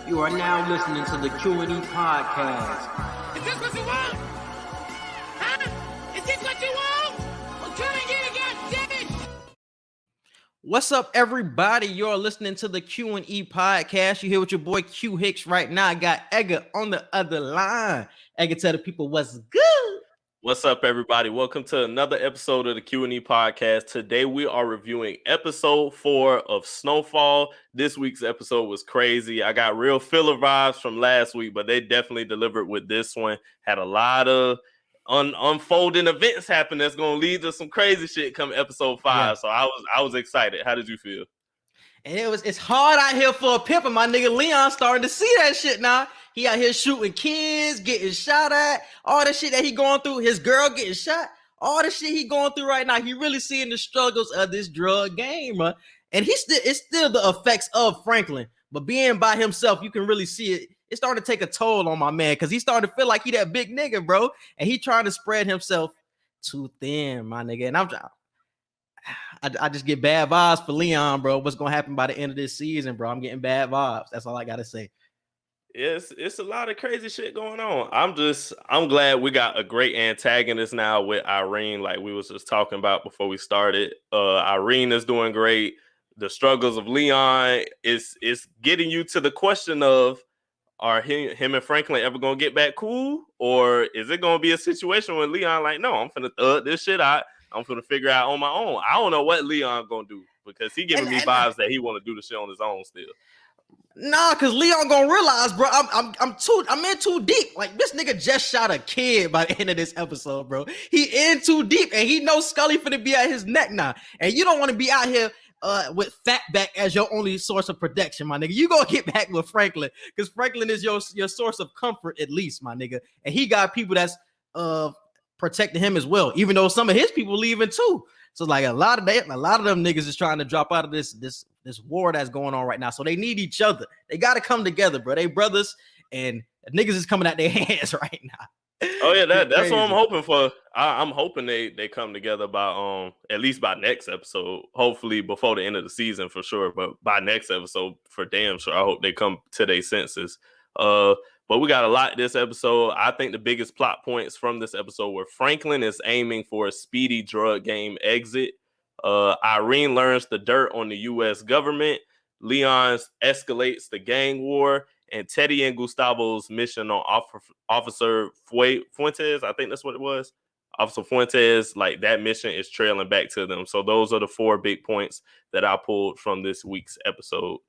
You are now listening to the Q&E Podcast. Is this what you want? Huh? Is this what you want? Well, come and get it, goddammit! What's up, everybody? You're listening to the Q&E Podcast. You're here with your boy Q Hicks right now. I got Edgar on the other line. Edgar, tell the people what's good. What's up, everybody? Welcome to another episode of the Q&E Podcast. Today, we are reviewing episode 4 of Snowfall. This week's episode was crazy. I got real filler vibes from last week, but they definitely delivered with this one. Had a lot of unfolding events happen that's going to lead to some crazy shit come episode 5. Yeah. So I was excited. How did you feel? And it's hard out here for a pimp, and my nigga Leon starting to see that shit now. He out here shooting kids, getting shot at, all the shit that he going through, his girl getting shot, all the shit he going through right now. He really seeing the struggles of this drug game, bro. And it's still the effects of Franklin, but being by himself, you can really see it. It's starting to take a toll on my man because he's starting to feel like he that big nigga, bro. And he trying to spread himself too thin, my nigga. And I just get bad vibes for Leon, bro. What's gonna happen by the end of this season, bro? I'm getting bad vibes. That's all I gotta say. It's a lot of crazy shit going on. I'm glad we got a great antagonist now with Irene, like we was just talking about before we started. Irene is doing great. The struggles of Leon is getting you to the question of, are him and Franklin ever gonna get back cool, or is it gonna be a situation where Leon like, no, I'm finna thug this shit out. I'm gonna figure out on my own. I don't know what Leon gonna do because he giving me vibes that he want to do the shit on his own still. Nah, cause Leon gonna realize, bro, I'm in too deep. Like, this nigga just shot a kid by the end of this episode, bro. He in too deep, and he knows Scully finna be at his neck now. And you don't want to be out here with Fatback as your only source of protection, my nigga. You gonna get back with Franklin, because Franklin is your source of comfort, at least, my nigga. And he got people that's protecting him as well, even though some of his people leaving too. So like a lot of them niggas is trying to drop out of this war that's going on right now. So they need each other. They got to come together, bro. They brothers, and niggas is coming out their hands right now. Oh yeah, that's what I'm hoping for. I'm hoping they come together by at least by next episode. Hopefully before the end of the season for sure, but by next episode for damn sure. I hope they come to their senses. But we got a lot this episode. I think the biggest plot points from this episode were Franklin is aiming for a speedy drug game exit. Irene learns the dirt on the U.S. government. Leon escalates the gang war. And Teddy and Gustavo's mission on Officer Fuentes, I think that's what it was. Officer Fuentes, like that mission is trailing back to them. So those are the 4 big points that I pulled from this week's episode.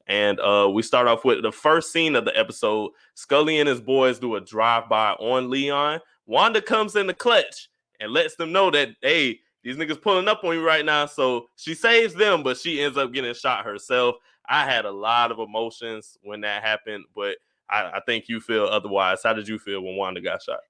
And we start off with the first scene of the episode. Scully and his boys do a drive-by on Leon. Wanda comes in the clutch and lets them know that, hey, these niggas pulling up on you right now. So she saves them, but she ends up getting shot herself. I had a lot of emotions when that happened, but I think you feel otherwise. How did you feel when Wanda got shot?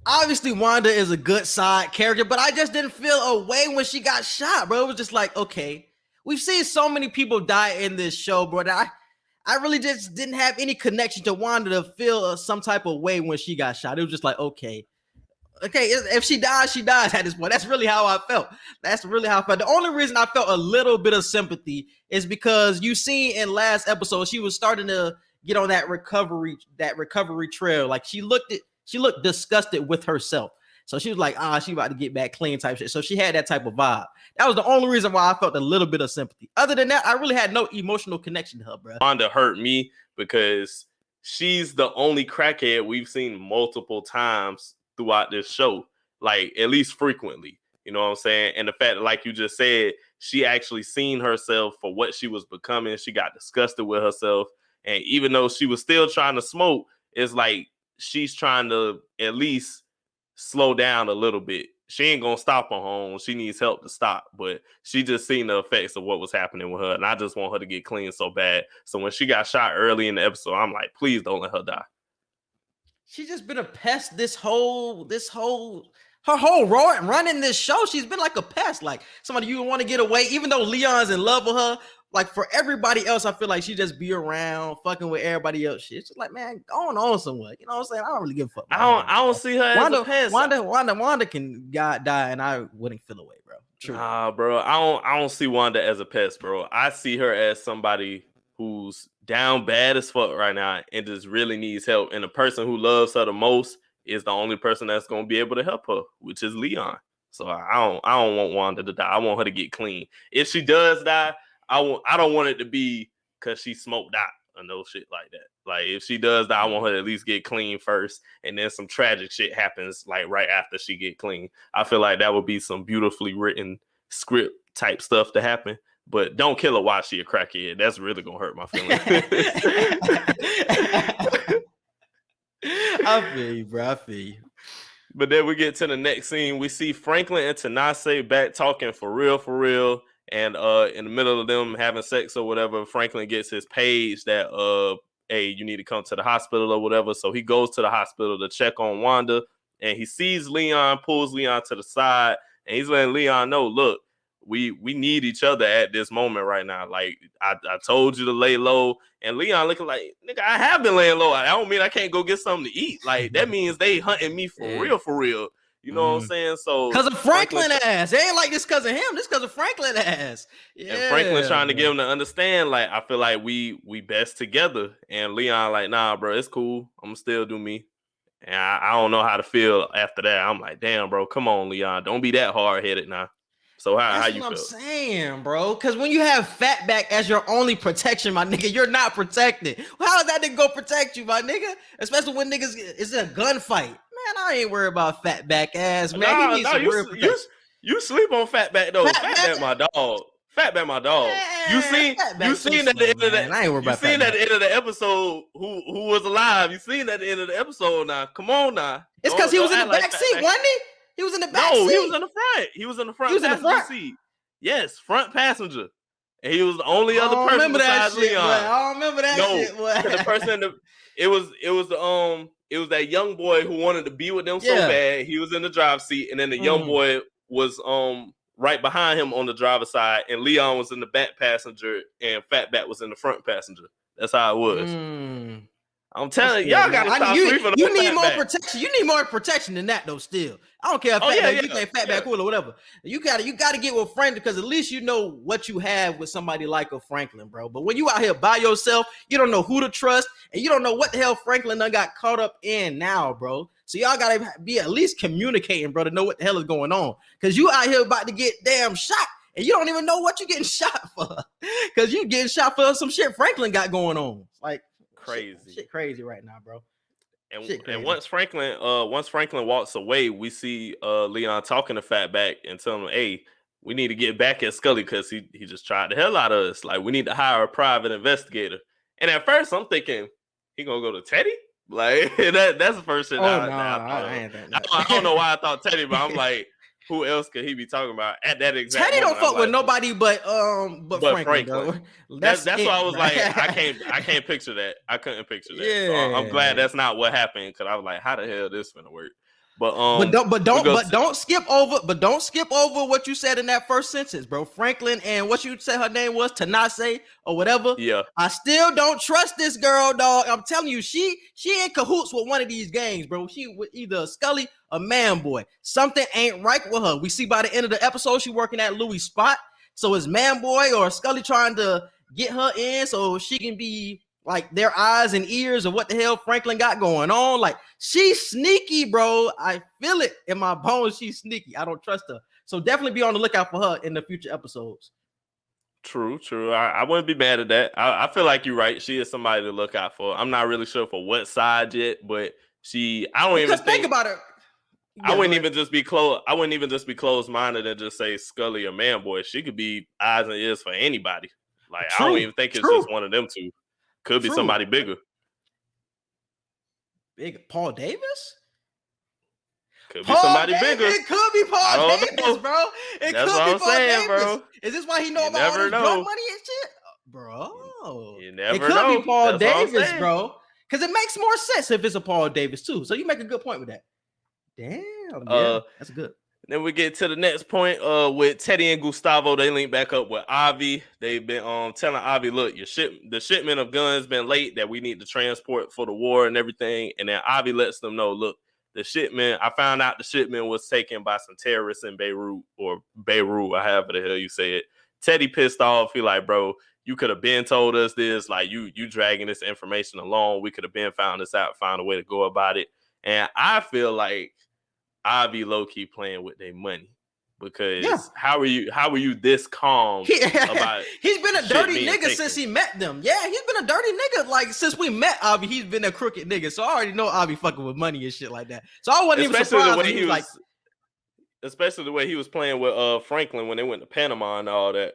Obviously, Wanda is a good side character, but I just didn't feel a way when she got shot, bro. It was just like, okay. We've seen so many people die in this show, bro. I really just didn't have any connection to Wanda to feel some type of way when she got shot. It was just like, okay, if she dies, she dies at this point. That's really how I felt. The only reason I felt a little bit of sympathy is because you seen in last episode, she was starting to get on that recovery trail. Like she looked disgusted with herself. So she was like, she about to get back clean type shit. So she had that type of vibe. That was the only reason why I felt a little bit of sympathy. Other than that, I really had no emotional connection to her, bro. Wanda hurt me because she's the only crackhead we've seen multiple times throughout this show, like at least frequently. You know what I'm saying? And the fact that, like you just said, she actually seen herself for what she was becoming. She got disgusted with herself. And even though she was still trying to smoke, it's like she's trying to at least slow down a little bit. She ain't gonna stop on her own. She needs help to stop, but she just seen the effects of what was happening with her, and I just want her to get clean so bad. So when she got shot early in the episode, I'm like, please don't let her die. She's just been a pest her whole run in this show. She's been like a pest, like somebody you want to get away, even though Leon's in love with her. Like for everybody else, I feel like she just be around fucking with everybody else. Shit, it's just like, man, going on somewhere. You know what I'm saying? I don't really give a fuck. I don't see her as a pest. Wanda can die, and I wouldn't feel away, bro. True. Nah, bro. I don't see Wanda as a pest, bro. I see her as somebody who's down bad as fuck right now and just really needs help. And the person who loves her the most is the only person that's gonna be able to help her, which is Leon. So I don't want Wanda to die. I want her to get clean. If she does die, I don't want it to be because she smoked out or no shit like that. Like if she does die, I want her to at least get clean first, and then some tragic shit happens like right after she get clean. I feel like that would be some beautifully written script type stuff to happen. But don't kill her while she a crackhead. That's really gonna hurt my feelings. I feel you, bro. I feel you. But then we get to the next scene. We see Franklin and Tanosse back talking for real. And in the middle of them having sex or whatever, Franklin gets his page that hey, you need to come to the hospital or whatever. So he goes to the hospital to check on Wanda, and he sees Leon, pulls Leon to the side, and he's letting Leon know, look, we need each other at this moment right now. Like I told you to lay low, and Leon looking like, nigga, I have been laying low. I don't mean I can't go get something to eat. Like that means they hunting me for real. You know what I'm saying? So because of Franklin ass, it ain't like this because of him. This because of Franklin ass. Yeah, and Franklin trying to get him to understand. Like I feel like we best together, and Leon like, nah, bro, it's cool. I'm gonna still do me. And I don't know how to feel after that. I'm like, damn, bro, come on, Leon, don't be that hard headed now. So how you feel? I'm saying, bro, because when you have Fatback as your only protection, my nigga, you're not protected. How is that nigga go protect you, my nigga? Especially when niggas is in a gunfight. Man, I ain't worried about Fatback ass, man. He needs some real protection. You sleep on Fatback though. Fatback my dog. Fatback my dog. Man, you seen at the end of that. I ain't worried about Fatback. At the end of the episode who was alive. You seen at the end of the episode now. Come on now. It's because he was in the back seat, wasn't he? He was in the back seat. No, he was in the front. He was in the front passenger seat. Yes, front passenger. And he was the only other person besides Leon. I don't remember that shit. The person it was that young boy who wanted to be with them so bad. He was in the driver's seat, and then the young boy was right behind him on the driver's side, and Leon was in the back passenger, and Fatback was in the front passenger. That's how it was. I'm telling you, y'all gotta stop sleeping on You need more protection. You need more protection than that, though. Still, I don't care if you think Fatback cool or whatever. You gotta get with Franklin, because at least you know what you have with somebody like a Franklin, bro. But when you out here by yourself, you don't know who to trust, and you don't know what the hell Franklin done got caught up in now, bro. So y'all gotta be at least communicating, bro, to know what the hell is going on. Because you out here about to get damn shot, and you don't even know what you're getting shot for. Because you getting shot for some shit Franklin got going on, like. Shit crazy right now, bro. And once Franklin walks away, we see Leon talking to Fatback and telling him, hey, we need to get back at Scully because he just tried the hell out of us. Like, we need to hire a private investigator. And at first I'm thinking he gonna go to Teddy. Like that's the first shit. I don't know why I thought Teddy, but I'm like, who else could he be talking about at that exact Teddy moment? Don't fuck with nobody but Franklin. That's why I was like, I can't picture that. I couldn't picture that. Yeah. So I'm glad that's not what happened, because I was like, how the hell this finna work? But don't skip over what you said in that first sentence, bro. Franklin and what you said her name was, Tanosse or whatever. Yeah. I still don't trust this girl, dog. I'm telling you, she in cahoots with one of these gangs, bro. She with either Scully or Man Boy. Something ain't right with her. We see by the end of the episode she working at Louis' spot. So is Man Boy or Scully trying to get her in so she can be like their eyes and ears of what the hell Franklin got going on? Like, she's sneaky, bro. I feel it in my bones. She's sneaky. I don't trust her. So definitely be on the lookout for her in the future episodes. True. I wouldn't be mad at that. I feel like you're right. She is somebody to look out for. I'm not really sure for what side yet, but I wouldn't even just be closed-minded and just say Scully or Man Boy. She could be eyes and ears for anybody. Like, I don't even think it's just one of them two. Could be somebody bigger. Big Paul Davis? Could be somebody bigger. It could be Paul Davis, bro. That's what I'm saying, bro. Is this why he know about all this drug money and shit? Bro. You never know. It could be Paul Davis, bro. Because it makes more sense if it's a Paul Davis, too. So you make a good point with that. Damn. That's good. Then we get to the next point with Teddy and Gustavo. They link back up with Avi. They've been telling Avi, look, the shipment of guns been late that we need to transport for the war and everything. And then Avi lets them know, look, I found out the shipment was taken by some terrorists in Beirut, however the hell you say it. Teddy pissed off. He like, bro, you could have been told us this, like you dragging this information along. We could have been found this out, found a way to go about it. And I feel like I'll be low key playing with their money because how are you this calm about? He's been a dirty nigga since he met them. Yeah, he's been a dirty nigga like since we met Avi. He's been a crooked nigga, so I already know Avi fucking with money and shit like that. So I wasn't even surprised when he was like, especially the way he was playing with Franklin when they went to Panama and all that.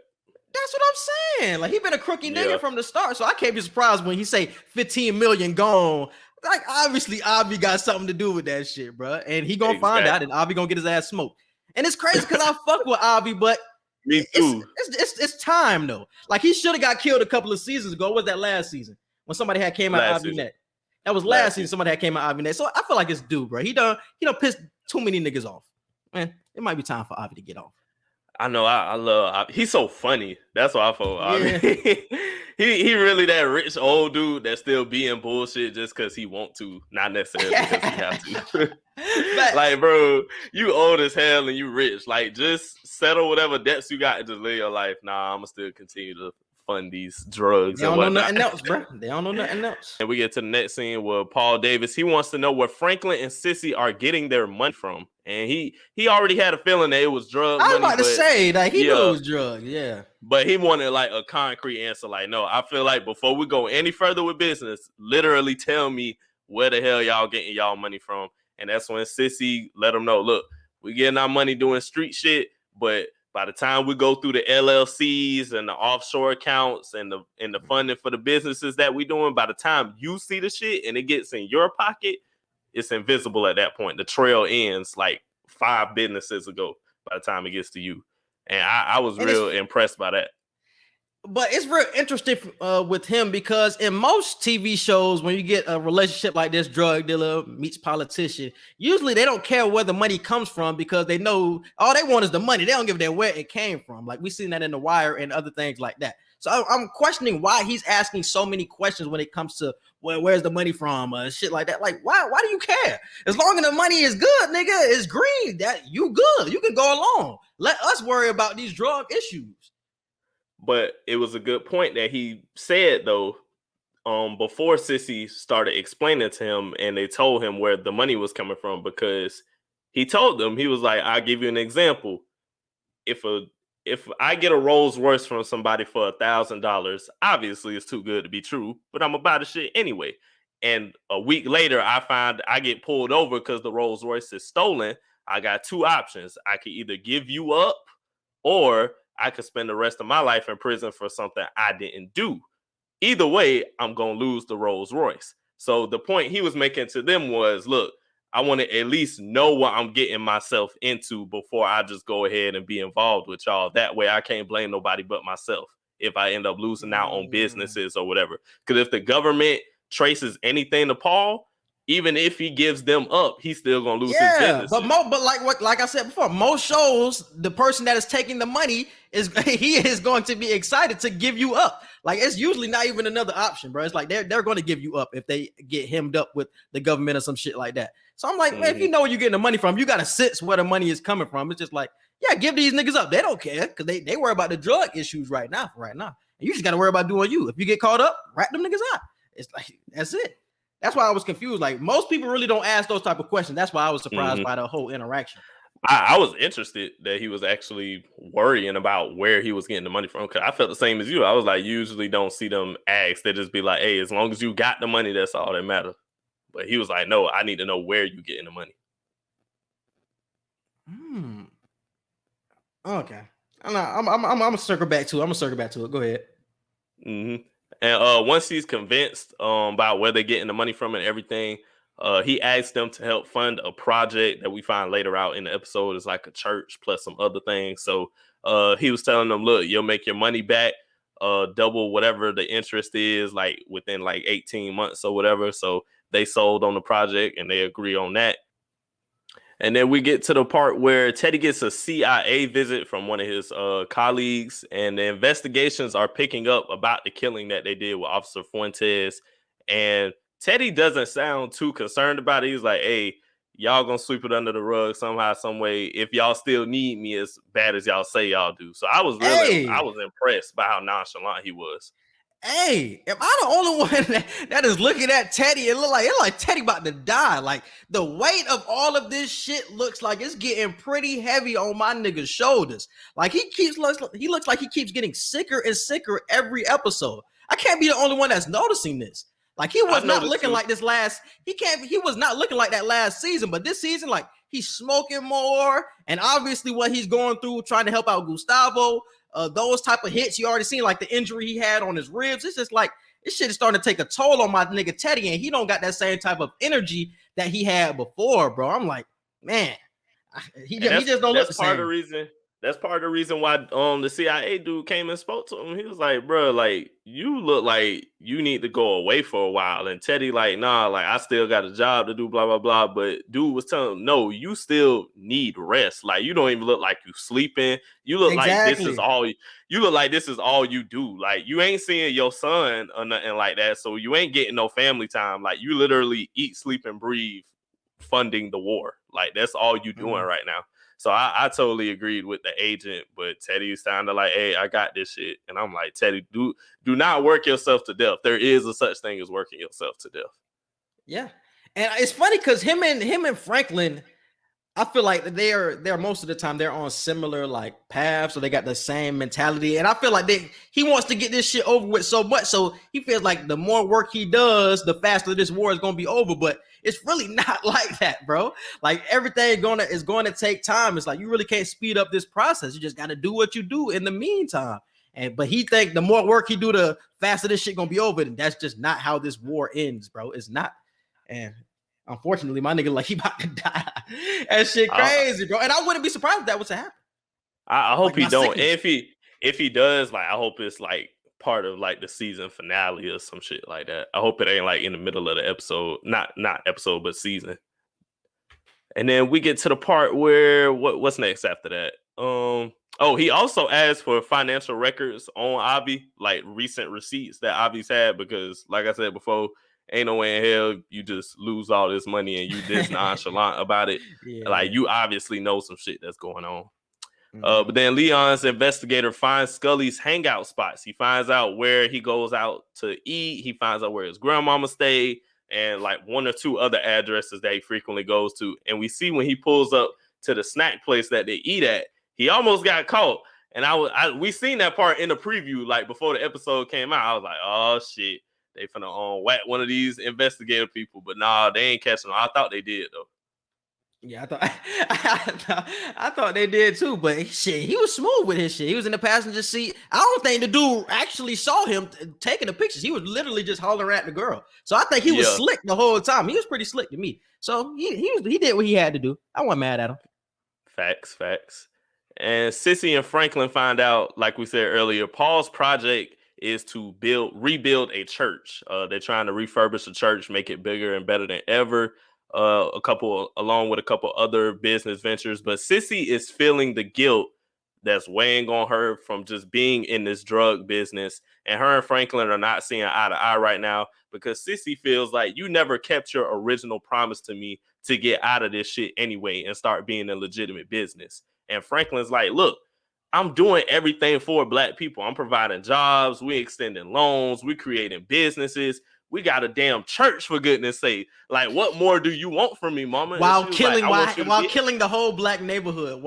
That's what I'm saying. Like he been a crooked nigga from the start, so I can't be surprised when he say 15 million gone. Like obviously, Avi got something to do with that shit, bro. And he gonna find out, and Avi gonna get his ass smoked. And it's crazy because I fuck with Avi, but me too. It's time though. Like he should have got killed a couple of seasons ago. What was that last season when somebody had came out Avi neck? That was last season. Somebody had came out Avi neck. So I feel like it's due, bro. He done pissed too many niggas off. Man, it might be time for Avi to get off. I know. I love Avi. He's so funny. That's why I fuck with Avi. He really that rich old dude that still being bullshit just because he want to, not necessarily because he have to. Like, bro, you old as hell and you rich. Like, just settle whatever debts you got and just live your life. Nah, I'm gonna still continue to fund these drugs. They don't know nothing else, bro. They don't know nothing else. And we get to the next scene where Paul Davis, he wants to know where Franklin and Sissy are getting their money from. And he already had a feeling that it was drug money. I was about to say that he knew it was drugs, yeah. But he wanted like a concrete answer. Like, no, I feel like before we go any further with business, literally tell me where the hell y'all getting y'all money from. And that's when Sissy let him know, look, we getting our money doing street shit, but by the time we go through the LLCs and the offshore accounts and the funding for the businesses that we doing, by the time you see the shit and it gets in your pocket, it's invisible at that point. The trail ends like 5 businesses ago by the time it gets to you. And I was real impressed by that. But it's real interesting with him because in most TV shows, when you get a relationship like this, drug dealer meets politician, usually they don't care where the money comes from because they know all they want is the money. They don't give a damn where it came from. Like we've seen that in The Wire and other things like that. So I'm questioning why he's asking so many questions when it comes to where's the money from, shit like that. Like, why do you care? As long as the money is good, nigga, it's green, that you good. You can go along. Let us worry about these drug issues. But it was a good point that he said, though, before Sissy started explaining to him and they told him where the money was coming from, because he told them, he was like, I'll give you an example. If I get a Rolls Royce from somebody for $1,000, obviously it's too good to be true, but I'm about the shit anyway. And a week later, I get pulled over because the Rolls Royce is stolen. I got 2 options. I could either give you up or I could spend the rest of my life in prison for something I didn't do. Either way, I'm going to lose the Rolls Royce. So the point he was making to them was, look, I want to at least know what I'm getting myself into before I just go ahead and be involved with y'all. That way I can't blame nobody but myself if I end up losing out on businesses or whatever. Because if the government traces anything to Paul, even if he gives them up, he's still gonna lose his business. But like I said before, most shows, the person that is taking the money is going to be excited to give you up. Like it's usually not even another option, bro. It's like they're going to give you up if they get hemmed up with the government or some shit like that. So I'm like, man, if you know where you're getting the money from, you got to sense where the money is coming from. It's just like, yeah, give these niggas up. They don't care because they worry about the drug issues right now. And you just got to worry about doing you. If you get caught up, rat them niggas out. It's like that's it. That's why I was confused. Like most people really don't ask those type of questions. That's why I was surprised by the whole interaction. I was interested that he was actually worrying about where he was getting the money from. Cause I felt the same as you. I was like, usually don't see them ask. They just be like, hey, as long as you got the money, that's all that matters. But he was like, no, I need to know where you getting the money. Okay. I'm gonna circle back to it. Go ahead. And once he's convinced about where they're getting the money from and everything, he asked them to help fund a project that we find later out in the episode is like a church plus some other things. So he was telling them, look, you'll make your money back, double whatever the interest is, like within like 18 months or whatever. So they sold on the project and they agree on that. And then we get to the part where Teddy gets a CIA visit from one of his colleagues, and the investigations are picking up about the killing that they did with Officer Fuentes. And Teddy doesn't sound too concerned about it. He's like, hey, y'all gonna sweep it under the rug somehow, some way. If y'all still need me as bad as y'all say y'all do. So I was impressed by how nonchalant he was. Hey, am I the only one that is looking at Teddy? It like Teddy about to die. Like the weight of all of this shit looks like it's getting pretty heavy on my nigga's shoulders. Like he looks like he keeps getting sicker and sicker every episode. I can't be the only one that's noticing this. Like he was not looking like this last. He was not looking like that last season. But this season, like he's smoking more, and obviously what he's going through, trying to help out Gustavo. Those type of hits you already seen, like the injury he had on his ribs. It's just like this shit is starting to take a toll on my nigga Teddy, and he don't got that same type of energy that he had before, bro. I'm like, man, he just don't look the same. That's part of the reason why the CIA dude came and spoke to him. He was like, bro, like you look like you need to go away for a while. And Teddy like, nah, like I still got a job to do, blah, blah, blah. But dude was telling him, no, you still need rest. Like you don't even look like you sleeping. You look like this is all you do. Like you ain't seeing your son or nothing like that. So you ain't getting no family time. Like you literally eat, sleep, and breathe funding the war. Like that's all you doing right now. So I totally agreed with the agent, but Teddy sounded like, hey, I got this shit. And I'm like, Teddy, do not work yourself to death. There is a such thing as working yourself to death. Yeah. And it's funny because him and Franklin, I feel like they're most of the time they're on similar like paths, so they got the same mentality. And I feel like he wants to get this shit over with so much, so he feels like the more work he does, the faster this war is gonna be over. But it's really not like that, bro. Like everything is going to take time. It's like you really can't speed up this process. You just got to do what you do in the meantime. But he think the more work he do, the faster this shit gonna be over. And that's just not how this war ends, bro. It's not. And unfortunately, my nigga, like he about to die. That shit crazy, bro. And I wouldn't be surprised if that was to happen. I hope he don't. And if he does, like I hope it's like part of like the season finale or some shit like that. I hope it ain't like in the middle of the episode, not episode, but season. And then we get to the part where what's next after that? He also asked for financial records on Avi, like recent receipts that Avi's had, because like I said before, ain't no way in hell you just lose all this money and you this nonchalant about it. Yeah. Like you obviously know some shit that's going on. But then Leon's investigator finds Scully's hangout spots. He finds out where he goes out to eat. He finds out where his grandmama stayed and like one or two other addresses that he frequently goes to. And we see when he pulls up to the snack place that they eat at, he almost got caught. And we seen that part in the preview, like before the episode came out. I was like, oh shit, they finna whack one of these investigator people. But nah, they ain't catching them. I thought they did though. Yeah, I thought they did too, but shit, he was smooth with his shit. He was in the passenger seat. I don't think the dude actually saw him taking the pictures. He was literally just hollering at the girl. So I think he was slick the whole time. He was pretty slick to me. So he did what he had to do. I wasn't mad at him. Facts. And Sissy and Franklin find out, like we said earlier, Paul's project is to rebuild a church. They're trying to refurbish the church, make it bigger and better than ever. Along with a couple other business ventures, but Sissy is feeling the guilt that's weighing on her from just being in this drug business, and her and Franklin are not seeing eye to eye right now because Sissy feels like you never kept your original promise to me to get out of this shit anyway and start being a legitimate business. And Franklin's like, look, I'm doing everything for Black people. I'm providing jobs, we extending loans, we creating businesses. We got a damn church, for goodness sake. Like, what more do you want from me, mama? While killing the whole black neighborhood.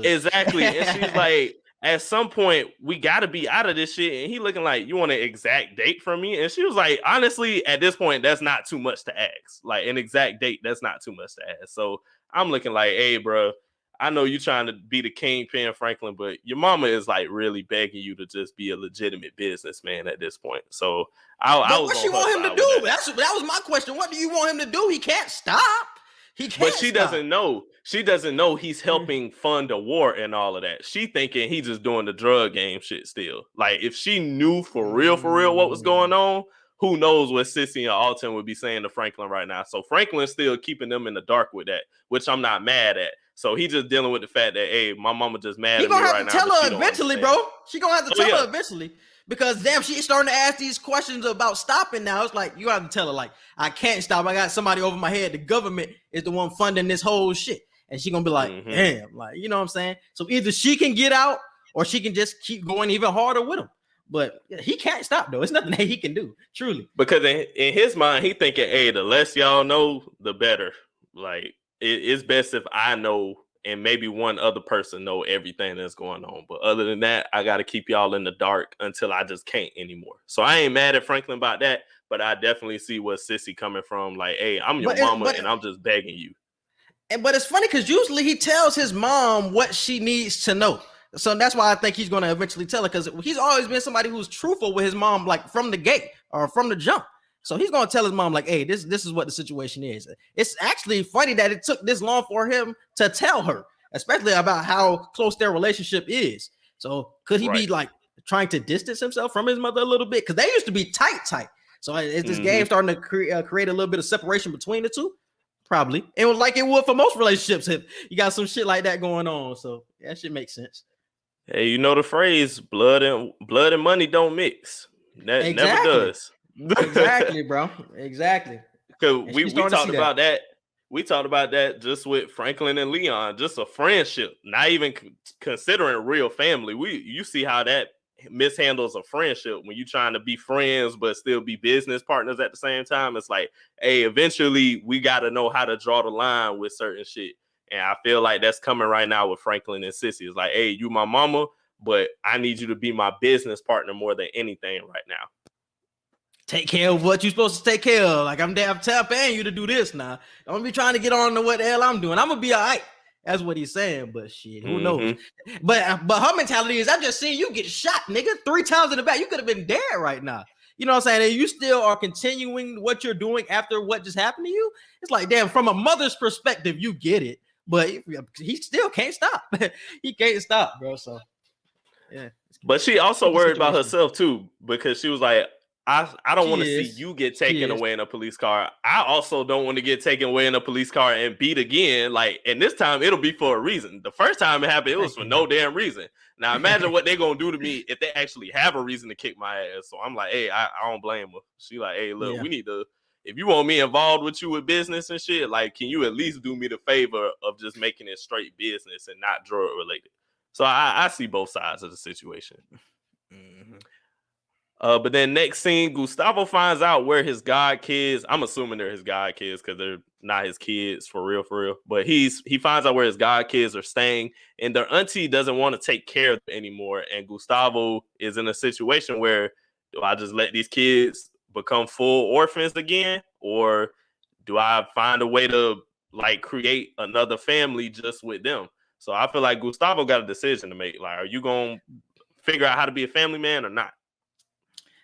Exactly. And she's like, at some point, we got to be out of this shit. And he looking like, you want an exact date from me? And she was like, honestly, at this point, that's not too much to ask. Like, an exact date, that's not too much to ask. So I'm looking like, hey, bro, I know you're trying to be the kingpin, Franklin, but your mama is like really begging you to just be a legitimate businessman at this point. So what she want him to do? That was my question. What do you want him to do? He can't stop. But she doesn't know. She doesn't know he's helping fund a war and all of that. She thinking he's just doing the drug game shit still. Like if she knew for real what was going on, who knows what Sissy and Alton would be saying to Franklin right now. So Franklin's still keeping them in the dark with that, which I'm not mad at. So he just dealing with the fact that, hey, my mama just mad at me right now. He gonna have to tell her eventually, bro. She gonna have to tell her eventually. Because damn, she's starting to ask these questions about stopping now. It's like, you have to tell her, like, I can't stop. I got somebody over my head. The government is the one funding this whole shit. And she's going to be like, damn, like, you know what I'm saying? So either she can get out or she can just keep going even harder with him. But he can't stop, though. It's nothing that he can do, truly. Because in his mind, he thinking, hey, the less y'all know, the better. Like, it's best if I know and maybe one other person know everything that's going on. But other than that, I got to keep y'all in the dark until I just can't anymore. So I ain't mad at Franklin about that, but I definitely see what Sissy coming from. Like, hey, I'm your mama and I'm just begging you. But it's funny because usually he tells his mom what she needs to know. So that's why I think he's going to eventually tell her, because he's always been somebody who's truthful with his mom, like from the gate or from the jump. So he's going to tell his mom, like, hey, this is what the situation is. It's actually funny that it took this long for him to tell her, especially about how close their relationship is. So could he be like trying to distance himself from his mother a little bit? Because they used to be tight. So is this game starting to create a little bit of separation between the two? Probably. It was like it would for most relationships if you got some shit like that going on. So that shit makes sense. Hey, you know the phrase, blood and money don't mix. That never does. Exactly, bro. Exactly. Because we talked about that. We talked about that just with Franklin and Leon, just a friendship, not even considering real family. You see how that mishandles a friendship when you're trying to be friends but still be business partners at the same time. It's like, hey, eventually we got to know how to draw the line with certain shit. And I feel like that's coming right now with Franklin and Sissy. It's like, hey, you my mama, but I need you to be my business partner more than anything right now. Take care of what you're supposed to take care of. Like, I'm paying you to do this now. Don't be trying to get on to what the hell I'm doing. I'm going to be all right. That's what he's saying, but shit, who knows? But her mentality is, I just seen you get shot, nigga, 3 times in the back. You could have been dead right now. You know what I'm saying? And you still are continuing what you're doing after what just happened to you. It's like, damn, from a mother's perspective, you get it. But he still can't stop. He can't stop, bro. So, yeah. But she also worried about herself, too, because she was like, I don't want to see you get taken away in a police car. I also don't want to get taken away in a police car and beat again. Like, and this time it'll be for a reason. The first time it happened, it was for no damn reason. Now imagine what they're gonna do to me if they actually have a reason to kick my ass. So I'm like, hey, I don't blame her. She like, hey, look, we need to. If you want me involved with you with business and shit, like, can you at least do me the favor of just making it straight business and not drug related? So I see both sides of the situation. But then next scene, Gustavo finds out where his god kids, I'm assuming they're his god kids because they're not his kids for real. But he finds out where his god kids are staying, and their auntie doesn't want to take care of them anymore. And Gustavo is in a situation where, do I just let these kids become full orphans again? Or do I find a way to like create another family just with them? So I feel like Gustavo got a decision to make. Like, are you going to figure out how to be a family man or not?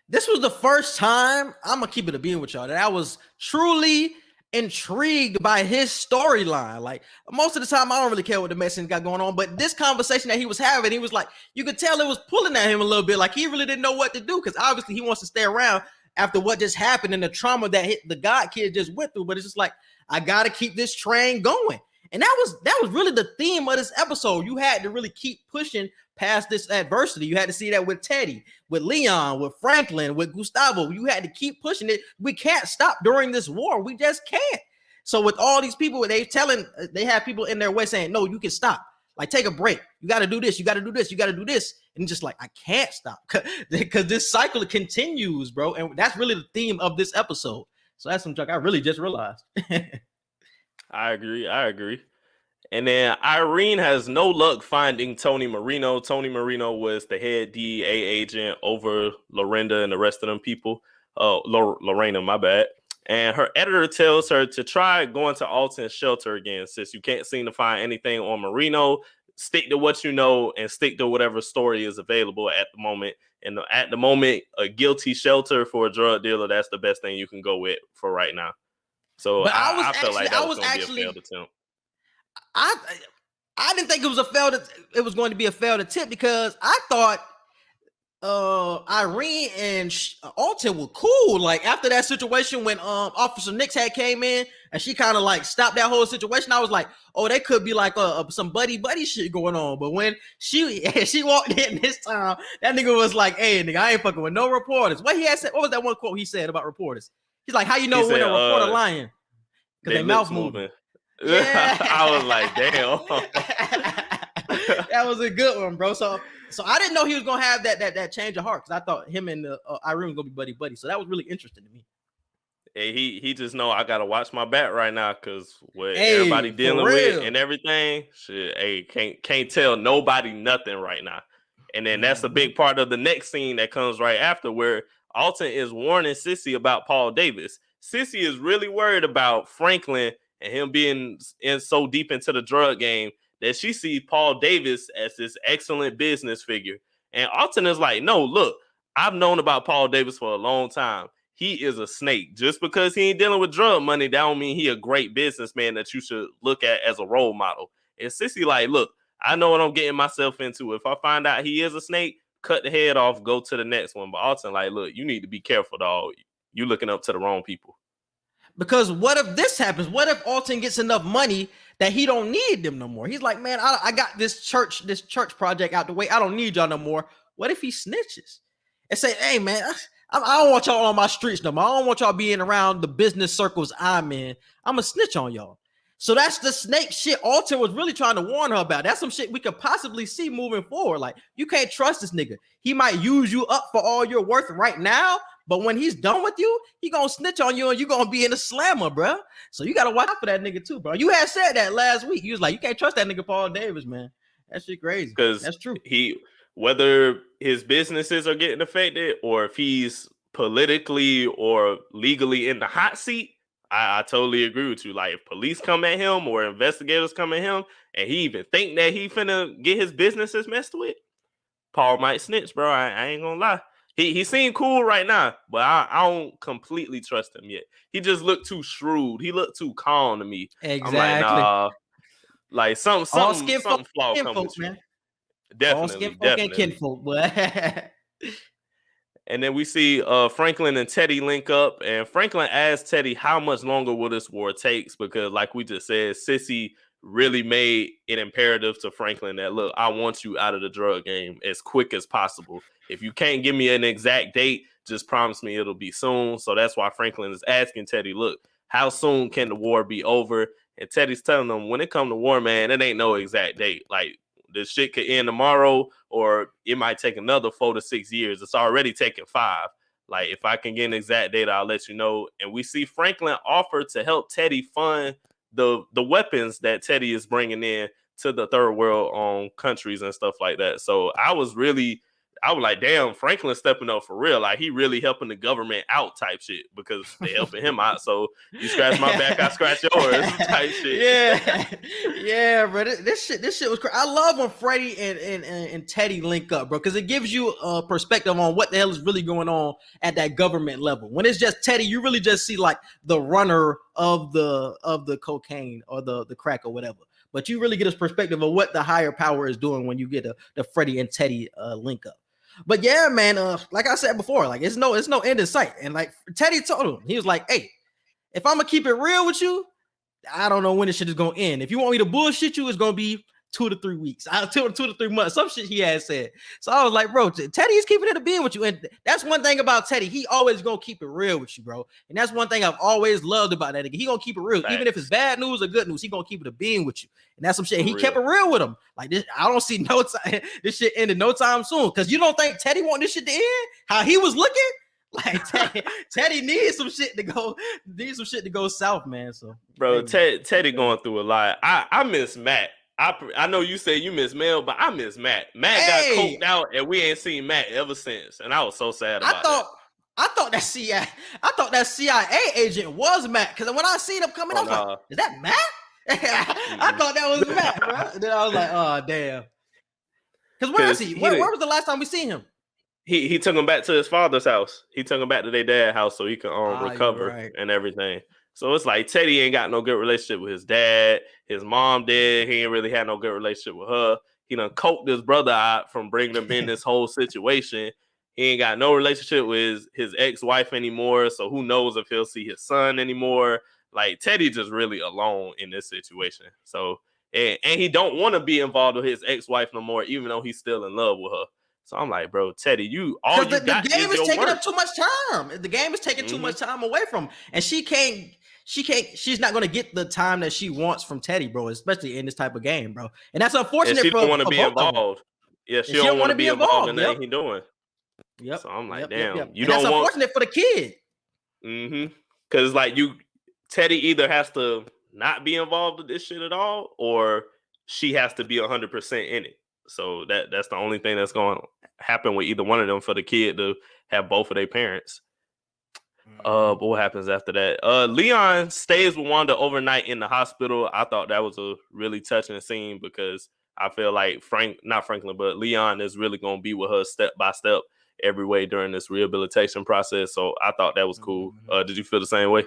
This was the first time, I'm going to keep it a being with y'all, that I was truly intrigued by his storyline. Like, most of the time, I don't really care what the Mexicans got going on, but this conversation that he was having, he was like, you could tell it was pulling at him a little bit. Like, he really didn't know what to do, because obviously he wants to stay around after what just happened and the trauma that the God kid just went through. But it's just like, I got to keep this train going. And that was really the theme of this episode. You had to really keep pushing past this adversity. You had to see that with Teddy, with Leon, with Franklin, with Gustavo. You had to keep pushing it. We can't stop during this war. We just can't. So with all these people, they have people in their way saying, no, you can stop. Like, take a break. You got to do this. You got to do this. You got to do this. And just like, I can't stop because this cycle continues, bro. And that's really the theme of this episode. So that's some junk I really just realized. I agree. And then Irene has no luck finding Tony Marino. Tony Marino was the head DEA agent over Lorinda and the rest of them people. Lorena, my bad. And her editor tells her to try going to Alton's shelter again, since you can't seem to find anything on Marino. Stick to what you know and stick to whatever story is available at the moment. And at the moment, a guilty shelter for a drug dealer, that's the best thing you can go with for right now. So I felt like that was going to be a failed attempt. I didn't think it was going to be a failed attempt, because I thought Irene and Alton were cool. Like after that situation when Officer Nix had came in and she kind of like stopped that whole situation, I was like, oh, they could be like some buddy shit going on. But when she walked in this time, that nigga was like, hey nigga, I ain't fucking with no reporters. What he had said? What was that one quote he said about reporters? He's like, how you know when a reporter lying? Because they mouth moving. Yeah. I was like, damn. That was a good one, bro. So I didn't know he was gonna have that change of heart because I thought him and Irene was gonna be buddy. So that was really interesting to me. Hey, he just know I gotta watch my back right now because what everybody dealing with and everything. Shit, hey, can't tell nobody nothing right now. And then that's a big part of the next scene that comes right after where Alton is warning Sissy about Paul Davis. Sissy is really worried about Franklin and him being in so deep into the drug game that she sees Paul Davis as this excellent business figure. And Alton is like, no, look, I've known about Paul Davis for a long time. He is a snake. Just because he ain't dealing with drug money, that don't mean he a great businessman that you should look at as a role model. And Sissy like, look, I know what I'm getting myself into. If I find out he is a snake, cut the head off, go to the next one. But Alton like, look, you need to be careful, dog. You looking up to the wrong people. Because what if this happens? What if Alton gets enough money that he don't need them no more? He's like, man, I got this church project out the way. I don't need y'all no more. What if he snitches and say, hey, man, I don't want y'all on my streets no more. I don't want y'all being around the business circles I'm in. I'm going to snitch on y'all. So that's the snake shit Alton was really trying to warn her about. That's some shit we could possibly see moving forward. Like, you can't trust this nigga. He might use you up for all your worth right now, but when he's done with you, he gonna snitch on you and you gonna be in a slammer, bro. So you gotta watch out for that nigga too, bro. You had said that last week. You was like, you can't trust that nigga Paul Davis, man. That shit crazy. Because that's true. Whether his businesses are getting affected or if he's politically or legally in the hot seat, I totally agree with you. Like if police come at him or investigators come at him and he even think that he finna get his businesses messed with, Paul might snitch, bro. I ain't gonna lie. He seemed cool right now, but I don't completely trust him yet. He just looked too shrewd. He looked too calm to me. Exactly. I'm like, nah, like something flawed coming with you. Man. Definitely. And kinfolk, but and then we see Franklin and Teddy link up, and Franklin asks Teddy how much longer will this war takes because, like we just said, Sissy really made it imperative to Franklin that, look, I want you out of the drug game as quick as possible. If you can't give me an exact date, just promise me it'll be soon. So that's why Franklin is asking Teddy, look, how soon can the war be over? And Teddy's telling them, when it comes to war, man, it ain't no exact date. Like, this shit could end tomorrow, or it might take another 4 to 6 years. It's already taken 5. Like, if I can get an exact date, I'll let you know. And we see Franklin offer to help Teddy fund the weapons that Teddy is bringing in to the third world countries and stuff like that. So I was like, damn, Franklin stepping up for real. Like, he really helping the government out type shit because they helping him out. So you scratch my back, I scratch yours type shit. Yeah, bro. This shit was crazy. I love when Freddie and Teddy link up, bro, because it gives you a perspective on what the hell is really going on at that government level. When it's just Teddy, you really just see like the runner of the cocaine or the crack or whatever. But you really get a perspective of what the higher power is doing when you get the Freddie and Teddy link up. But yeah, man, like I said before, like it's no end in sight. And like Teddy told him, he was like, hey, if I'm gonna keep it real with you, I don't know when this shit is gonna end. If you want me to bullshit you, it's gonna be 2 to 3 weeks. 2 to 3 months. Some shit he had said. So I was like, bro, Teddy's keeping it a being with you. And that's one thing about Teddy. He always gonna keep it real with you, bro. And that's one thing I've always loved about that nigga. He gonna keep it real. Thanks. Even if it's bad news or good news, he gonna keep it a being with you. And that's some shit. He kept it real with him. Like this, I don't see no time. This shit ended no time soon. Cause you don't think Teddy want this shit to end? How he was looking? Like Teddy needs some shit to go south, man. So, bro, Teddy going through a lot. I miss Matt. I know you say you miss Mel, but I miss Matt. Matt got coked out, and we ain't seen Matt ever since. And I was so sad about that. I thought that CIA agent was Matt, because when I seen him coming, I was like, "Is that Matt?" I thought that was Matt, bro. And then I was like, "Oh damn." Because where is he? Where was the last time we seen him? He took him back to his father's house. He took him back to their dad's house so he could recover and everything. So it's like Teddy ain't got no good relationship with his dad. His mom did. He ain't really had no good relationship with her. He done coked his brother out from bringing him in this whole situation. He ain't got no relationship with his ex-wife anymore. So who knows if he'll see his son anymore. Like Teddy just really alone in this situation. So and he don't want to be involved with his ex-wife no more, even though he's still in love with her. So I'm like, bro, Teddy, all you got the game is taking work. up too much time. The game is taking too much time away from him. And she's not gonna get the time that she wants from Teddy, bro, especially in this type of game, bro. And that's unfortunate. And she don't want to be involved. Yeah, she don't want to be involved in anything he's doing. Yep. So I'm like, damn, you and don't that's unfortunate for the kid. Because like Teddy either has to not be involved with this shit at all, or she has to be 100% in it. So that's the only thing that's going to happen with either one of them for the kid to have both of their parents. But what happens after that? Leon stays with Wanda overnight in the hospital. I thought that was a really touching scene because I feel like Leon is really going to be with her step by step every way during this rehabilitation process. So I thought that was cool. Did you feel the same way?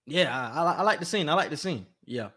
Yeah, I like the scene. Yeah.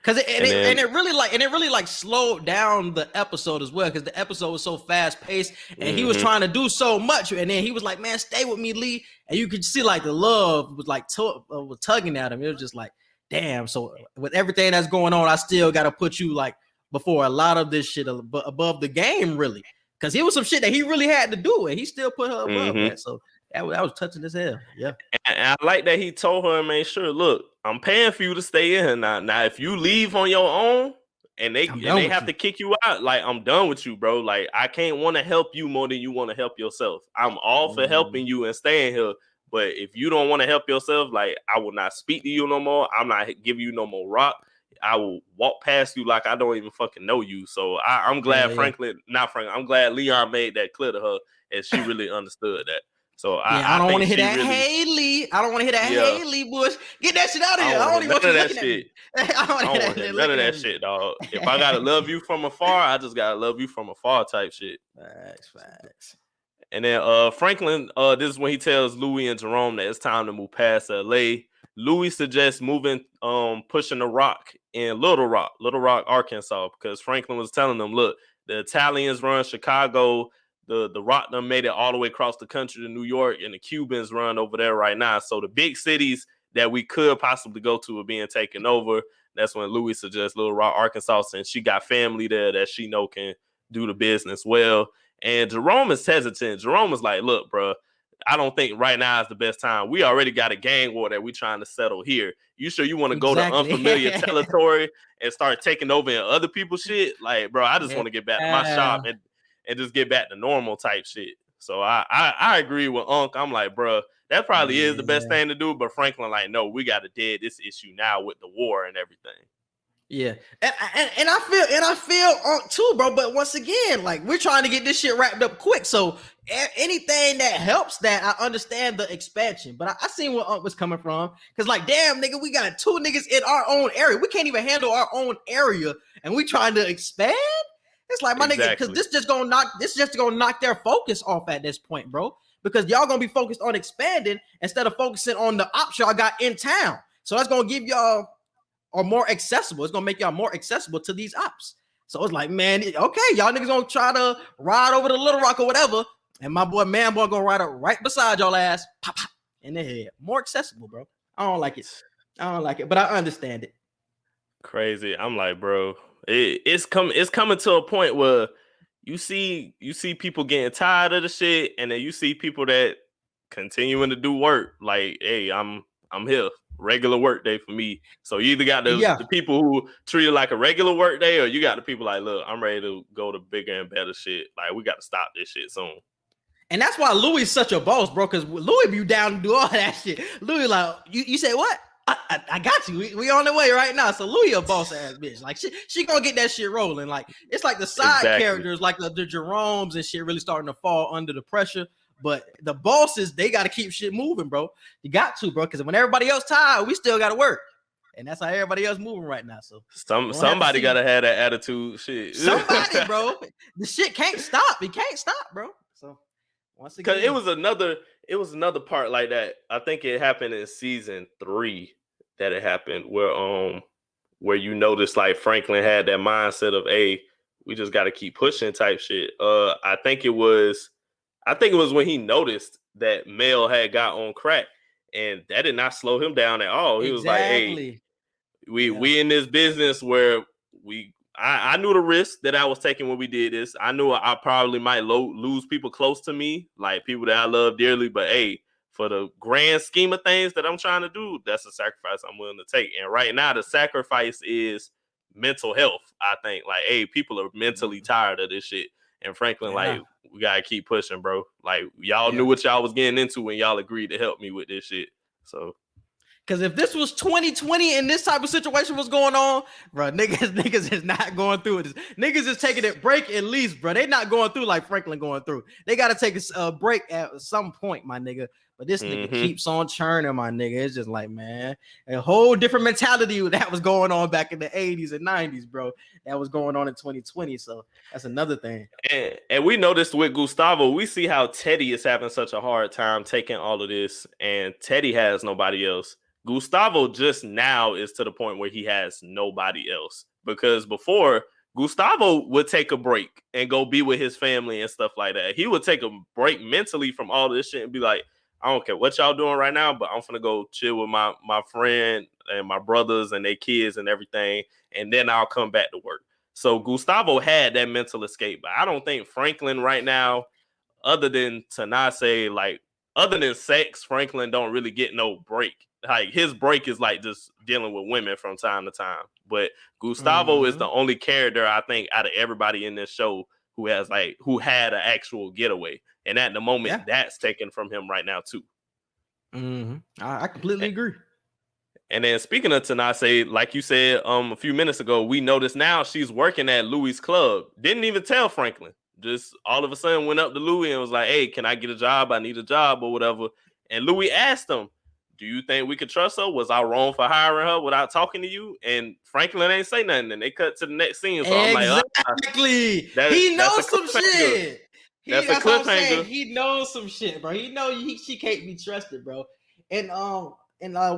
Cause it really slowed down the episode as well, because the episode was so fast paced and he was trying to do so much, and then he was like, "Man, stay with me, Lee," and you could see like the love was like was tugging at him. It was just like, damn. So with everything that's going on, I still got to put you like before a lot of this shit above the game, really, because it was some shit that he really had to do, and he still put her above that. So that was touching as hell. Yeah. And I like that he told her and made sure, look, I'm paying for you to stay in here now. Now, if you leave on your own and they have to kick you out, like, I'm done with you, bro. Like, I can't want to help you more than you want to help yourself. I'm all for helping you and staying here. But if you don't want to help yourself, like, I will not speak to you no more. I'm not giving you no more rock. I will walk past you like I don't even fucking know you. So I'm glad I'm glad Leon made that clear to her and she really understood that. So I don't want to hear that. Hey, Lee. I don't want to hear that. Hey, Lee, Bush. Get that shit out of here. I don't even want that shit. I don't want to hear none of that shit, dog. If I gotta love you from afar, I just gotta love you from afar type shit. Facts. And then Franklin, this is when he tells Louis and Jerome that it's time to move past LA. Louis suggests pushing the rock in Little Rock, Arkansas, because Franklin was telling them, look, the Italians run Chicago. The Rock done made it all the way across the country to New York, and the Cubans run over there right now. So the big cities that we could possibly go to are being taken over. That's when Louis suggests Little Rock, Arkansas, since she got family there that she know can do the business well. And Jerome is hesitant. Jerome is like, look, bro, I don't think right now is the best time. We already got a gang war that we trying to settle here. You sure you want to go to unfamiliar territory and start taking over in other people's shit? Like, bro, I just want to get back to my shop and just get back to normal type shit. So I agree with Unc. I'm like, bro, that probably is the best thing to do. But Franklin, like, no, we got to dead this issue now with the war and everything. Yeah, and I feel Unc too, bro. But once again, like, we're trying to get this shit wrapped up quick. So anything that helps that, I understand the expansion. But I seen where Unc was coming from, because like, damn, nigga, we got 2 niggas in our own area. We can't even handle our own area, and we trying to expand. It's like, my nigga, because this just gonna knock their focus off at this point, bro. Because y'all gonna be focused on expanding instead of focusing on the ops y'all got in town. So that's gonna give y'all are more accessible. It's gonna make y'all more accessible to these ops. So it's like, man, okay, y'all niggas gonna try to ride over to Little Rock or whatever, and my boy Manboy gonna ride up right beside y'all ass, pop in the head. More accessible, bro. I don't like it, but I understand it. Crazy. I'm like, bro, it's coming to a point where you see people getting tired of the shit, and then you see people that continuing to do work. Like, hey, I'm here. Regular work day for me. So you either got the people who treat it like a regular work day, or you got the people like, look, I'm ready to go to bigger and better shit. Like, we got to stop this shit soon. And that's why Louis is such a boss, bro, because Louis be down to do all that shit. Louis like, you say what? I got you. We on the way right now. So Louis a boss ass bitch. Like, she gonna get that shit rolling. Like, it's like the side characters, like the Jeromes and shit, really starting to fall under the pressure. But the bosses, they got to keep shit moving, bro. You got to, bro, because when everybody else tired, we still got to work. And that's how everybody else moving right now. So somebody got to have that attitude. Shit. Somebody, bro. The shit can't stop. It can't stop, bro. So once again. Because it was another part like that. I think it happened in season 3 that it happened where you notice like Franklin had that mindset of, hey, we just got to keep pushing type shit. I think it was I think it was when he noticed that Mel had got on crack, and that did not slow him down at all. He was like, "Hey, Exactly. we in this business where I knew the risk that I was taking when we did this. I knew I probably might lose people close to me, like people that I love dearly. But hey, for the grand scheme of things that I'm trying to do, that's a sacrifice I'm willing to take. And right now, the sacrifice is mental health. I think, like, hey, people are mentally tired of this shit. And Franklin, like, we gotta keep pushing, bro. Like, y'all knew what y'all was getting into when y'all agreed to help me with this shit. So. Because if this was 2020 and this type of situation was going on, bro, niggas is not going through it. Niggas is taking a break at least, bro. They not going through like Franklin going through. They got to take a break at some point, my nigga. But this nigga keeps on churning, my nigga. It's just like, man, a whole different mentality that was going on back in the 80s and 90s, bro. That was going on in 2020. So that's another thing. And we noticed with Gustavo, we see how Teddy is having such a hard time taking all of this, and Teddy has nobody else. Gustavo just now is to the point where he has nobody else, because before Gustavo would take a break and go be with his family and stuff like that. He would take a break mentally from all this shit and be like, I don't care what y'all doing right now, but I'm finna go chill with my friend and my brothers and their kids and everything, and then I'll come back to work. So Gustavo had that mental escape, but I don't think Franklin right now, other than Tanosse, like other than sex, Franklin don't really get no break. Like his break is like just dealing with women from time to time. But Gustavo is the only character I think out of everybody in this show who had an actual getaway. And at the moment, that's taken from him right now too. I completely agree. And then speaking of Tanosse, like you said a few minutes ago, we noticed now she's working at Louis' club. Didn't even tell Franklin. Just all of a sudden went up to Louis and was like, hey, can I get a job? I need a job or whatever. And Louis asked him, do you think we could trust her? Was I wrong for hiring her without talking to you? And Franklin ain't say nothing. And they cut to the next scene. So I'm like, exactly. He knows some shit. That's a cliffhanger. He knows some shit, bro. He know she can't be trusted, bro. And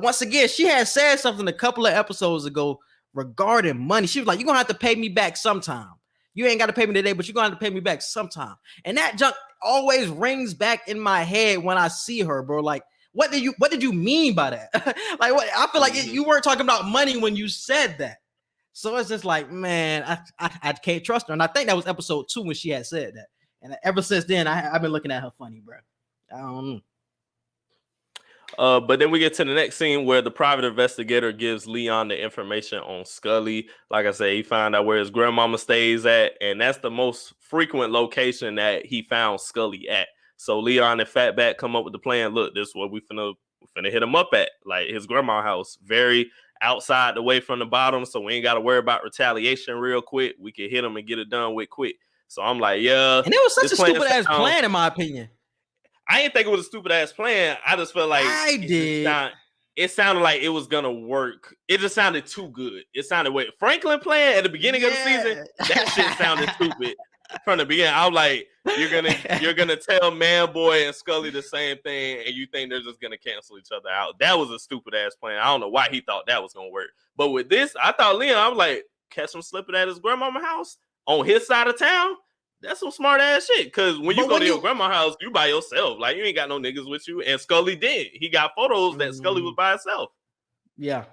once again, she had said something a couple of episodes ago regarding money. She was like, you're gonna have to pay me back sometime. You ain't got to pay me today, but you're gonna have to pay me back sometime. And that junk always rings back in my head when I see her, bro. Like, what did you mean by that? Like, what? I feel like you weren't talking about money when you said that. So it's just like, man, I can't trust her. And I think that was episode 2 when she had said that. And ever since then, I've been looking at her funny, bro. I don't know. But then we get to the next scene where the private investigator gives Leon the information on Scully. Like I said, he found out where his grandmama stays at, and that's the most frequent location that he found Scully at. So Leon and Fatback come up with the plan. Look, this is what we finna hit him up at, like his grandma's house, very outside the way from the bottom. So we ain't got to worry about retaliation real quick. We can hit him and get it done with quick. So I'm like, yeah. And it was such a stupid ass plan, in my opinion. I didn't think it was a stupid ass plan. I just felt like it sounded like it was gonna work. It just sounded too good. It sounded way Franklin plan at the beginning of the season. That shit sounded stupid from the beginning. I was like, you're gonna tell Man Boy and Scully the same thing, and you think they're just gonna cancel each other out. That was a stupid ass plan. I don't know why he thought that was gonna work. But with this, I thought Leon, I was like, catch him slipping at his grandmama's house on his side of town. That's some smart ass shit. Because when you go to your grandma's house, you by yourself. Like, you ain't got no niggas with you. And Scully did. He got photos that Scully was by herself. Yeah.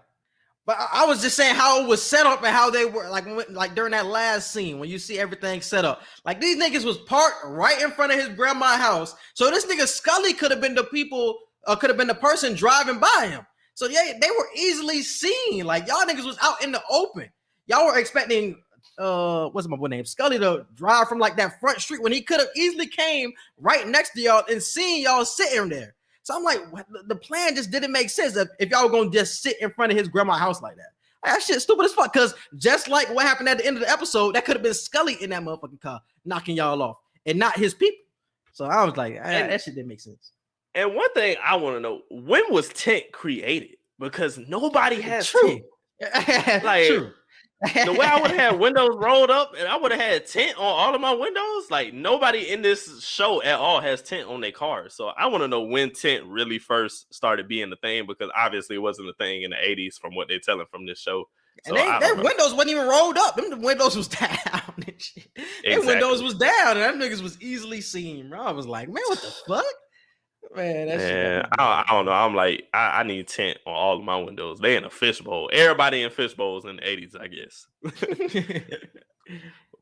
But I was just saying how it was set up and how they were like during that last scene when you see everything set up. Like, these niggas was parked right in front of his grandma's house. So this nigga Scully could have been the person driving by him. So yeah, they were easily seen. Like, y'all niggas was out in the open. Y'all were expecting what's my boy name? Scully to drive from like that front street when he could have easily came right next to y'all and seen y'all sitting there. So I'm like, the plan just didn't make sense if y'all were gonna just sit in front of his grandma's house like that. Like, that shit stupid as fuck. Because just like what happened at the end of the episode, that could have been Scully in that motherfucking car knocking y'all off and not his people. So I was like, that shit didn't make sense. And one thing I want to know, when was tent created? Because nobody has True. tent. Like, true. The way I would have had windows rolled up and I would have had tint on all of my windows, like nobody in this show at all has tint on their cars. So I want to know when tint really first started being the thing, because obviously it wasn't a thing in the 80s from what they're telling from this show. And So I their don't know. windows wasn't even rolled up. Them the windows was down and shit. Their windows was down, and them niggas was easily seen, bro. I was like, man, what the fuck? Man, that shit. I don't know. I'm like, I need tint on all of my windows. They in a fishbowl. Everybody in fishbowls in the 80s, I guess.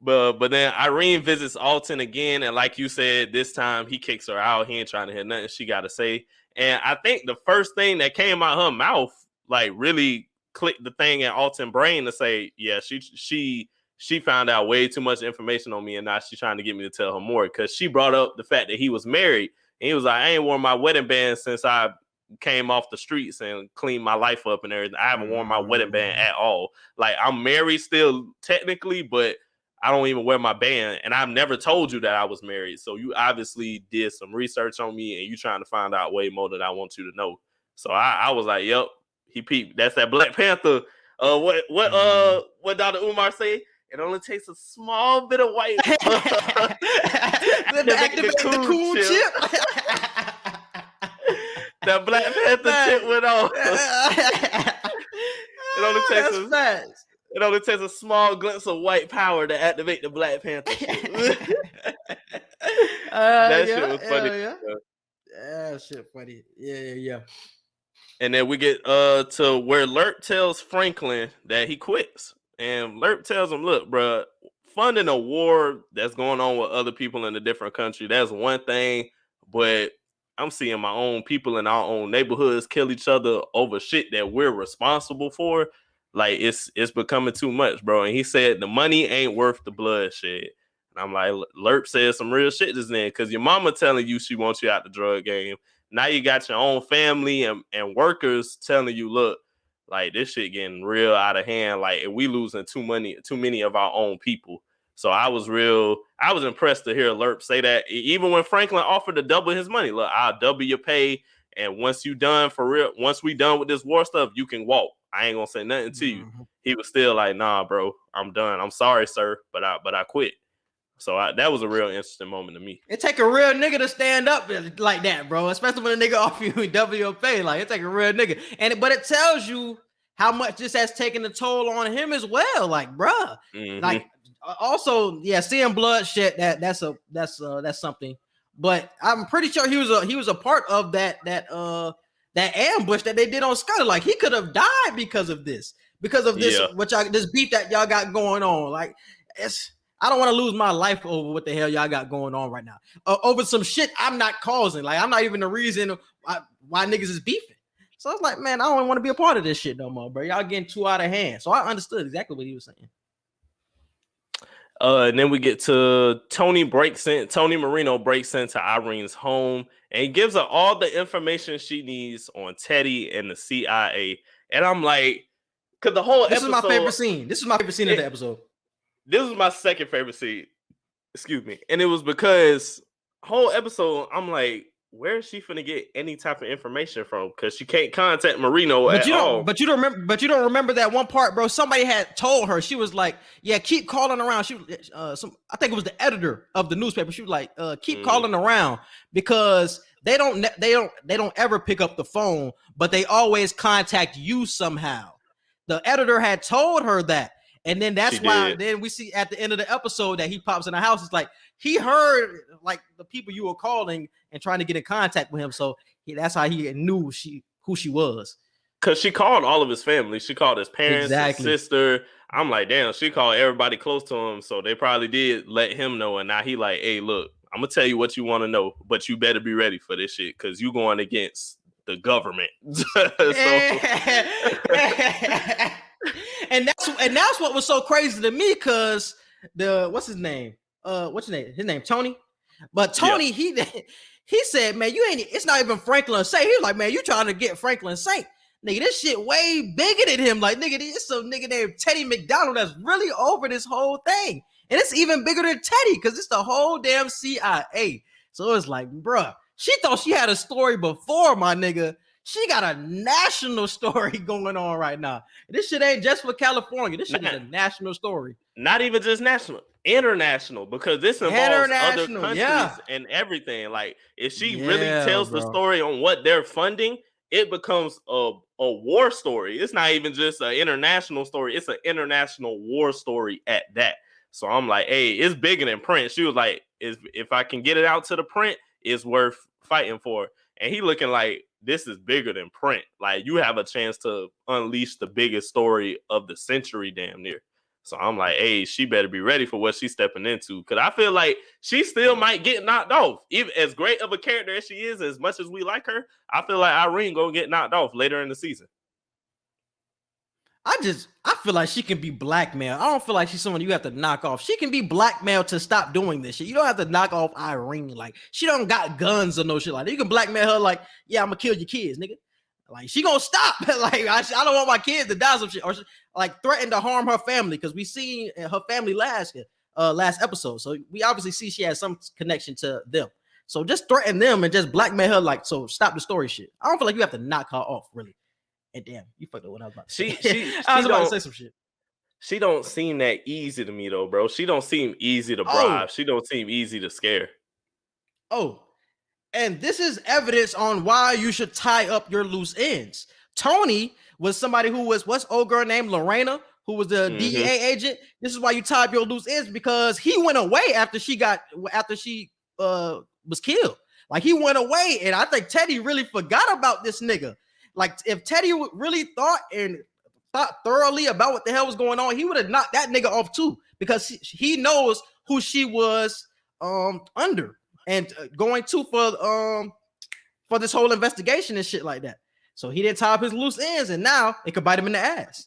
But then Irene visits Alton again, and like you said, this time he kicks her out. He ain't trying to hear nothing she got to say. And I think the first thing that came out her mouth, like, really clicked the thing in Alton's brain to say, yeah, she found out way too much information on me, and now she's trying to get me to tell her more, because she brought up the fact that he was married, and he was like, I ain't worn my wedding band since I came off the streets and cleaned my life up and everything. I haven't worn my wedding band at all. Like, I'm married still technically, but I don't even wear my band, and I've never told you that I was married. So you obviously did some research on me, and you trying to find out way more than I want you to know. So I was like, yep, he peeped. That's that Black Panther. What Dr. Umar say? It only takes a small bit of white to activate the cool chip. That Black Panther chip went on. It only takes a small glimpse of white power to activate the Black Panther chip. That shit was funny. Yeah, shit funny. Yeah. And then we get to where Lerp tells Franklin that he quits. And Lerp tells him, look, bro, funding a war that's going on with other people in a different country, that's one thing. But I'm seeing my own people in our own neighborhoods kill each other over shit that we're responsible for. Like, it's becoming too much, bro. And he said the money ain't worth the bloodshed. And I'm like, Lerp said some real shit just then, because your mama telling you she wants you out the drug game. Now you got your own family and workers telling you, look, like, this shit getting real out of hand. Like, we losing too many of our own people. So I was impressed to hear Lerp say that. Even when Franklin offered to double his money, look, I'll double your pay. And once we done with this war stuff, you can walk. I ain't gonna say nothing to you. He was still like, nah, bro, I'm done. I'm sorry, sir, but I quit. So that was a real interesting moment to me. It take a real nigga to stand up like that, bro. Especially when a nigga offer you double your pay. Like, it take a real nigga. But it tells you how much this has taken a toll on him as well. Like, bruh. Like, also, yeah, seeing bloodshed, that's something. But I'm pretty sure he was a part of that ambush that they did on Scotty. Like, he could have died because of this this beef that y'all got going on. Like, I don't want to lose my life over what the hell y'all got going on right now. Over some shit I'm not causing. Like, I'm not even the reason why niggas is beefing. So I was like, man, I don't want to be a part of this shit no more, bro. Y'all getting too out of hand. So I understood exactly what he was saying. And then we get to Tony Marino breaks into Irene's home and he gives her all the information she needs on Teddy and the CIA. And I'm like, because the whole episode... This is my favorite scene. This is my favorite scene of the episode. This was my second favorite scene. Excuse me. And it was because whole episode, I'm like, where is she finna get any type of information from? Because she can't contact Marino at all. But you don't remember that one part, bro. Somebody had told her. She was like, yeah, keep calling around. She I think it was the editor of the newspaper. She was like, keep calling around, because they don't ever pick up the phone, but they always contact you somehow. The editor had told her that. And then that's why then we see at the end of the episode that he pops in the house. It's like he heard like the people you were calling and trying to get in contact with him. So that's how he knew who she was. Because she called all of his family. She called his parents, his sister. I'm like, damn, she called everybody close to him. So they probably did let him know. And now he like, hey, look, I'm going to tell you what you want to know, but you better be ready for this shit because you going against the government. And that's what was so crazy to me, because what's his name? His name Tony. But Tony, he said, man, it's not even Franklin Saint. He was like, man, you trying to get Franklin Saint. Nigga, this shit way bigger than him. Like, nigga, it's some nigga named Teddy McDonald that's really over this whole thing. And it's even bigger than Teddy, because it's the whole damn CIA. So it's like, bruh, she thought she had a story before, my nigga. She got a national story going on right now. This shit ain't just for California. This shit is a national story. Not even just national, international, because this involves other countries and everything. Like, if she really tells the story on what they're funding, it becomes a war story. It's not even just an international story. It's an international war story at that. So I'm like, hey, it's bigger than print. She was like, if I can get it out to the print, it's worth fighting for. And he looking like, this is bigger than print. Like, you have a chance to unleash the biggest story of the century damn near. So I'm like, hey, she better be ready for what she's stepping into. Because I feel like she still might get knocked off. Even as great of a character as she is, as much as we like her, I feel like Irene gonna get knocked off later in the season. I feel like she can be blackmailed. I don't feel like she's someone you have to knock off. She can be blackmailed to stop doing this shit. You don't have to knock off Irene. Like, she don't got guns or no shit like that. You can blackmail her like, yeah, I'm gonna kill your kids, nigga. Like, she gonna stop. Like, I don't want my kids to die some shit, or like threaten to harm her family, because we seen her family last episode. So we obviously see she has some connection to them. So just threaten them and just blackmail her, like, so stop the story shit. I don't feel like you have to knock her off, really. And damn, you fucked up what I was about to say. I was about to say some shit. She don't seem that easy to me though, bro. She don't seem easy to bribe. She don't seem easy to scare. Oh, and this is evidence on why you should tie up your loose ends. Tony was somebody who was, what's old girl named Lorena, who was the DEA agent. This is why you tie up your loose ends, because he went away after she was killed. Like, he went away, and I think Teddy really forgot about this nigga. Like, if Teddy really thought thoroughly about what the hell was going on, he would have knocked that nigga off too, because he knows who she was under and going to for this whole investigation and shit like that. So he didn't tie up his loose ends, and now it could bite him in the ass.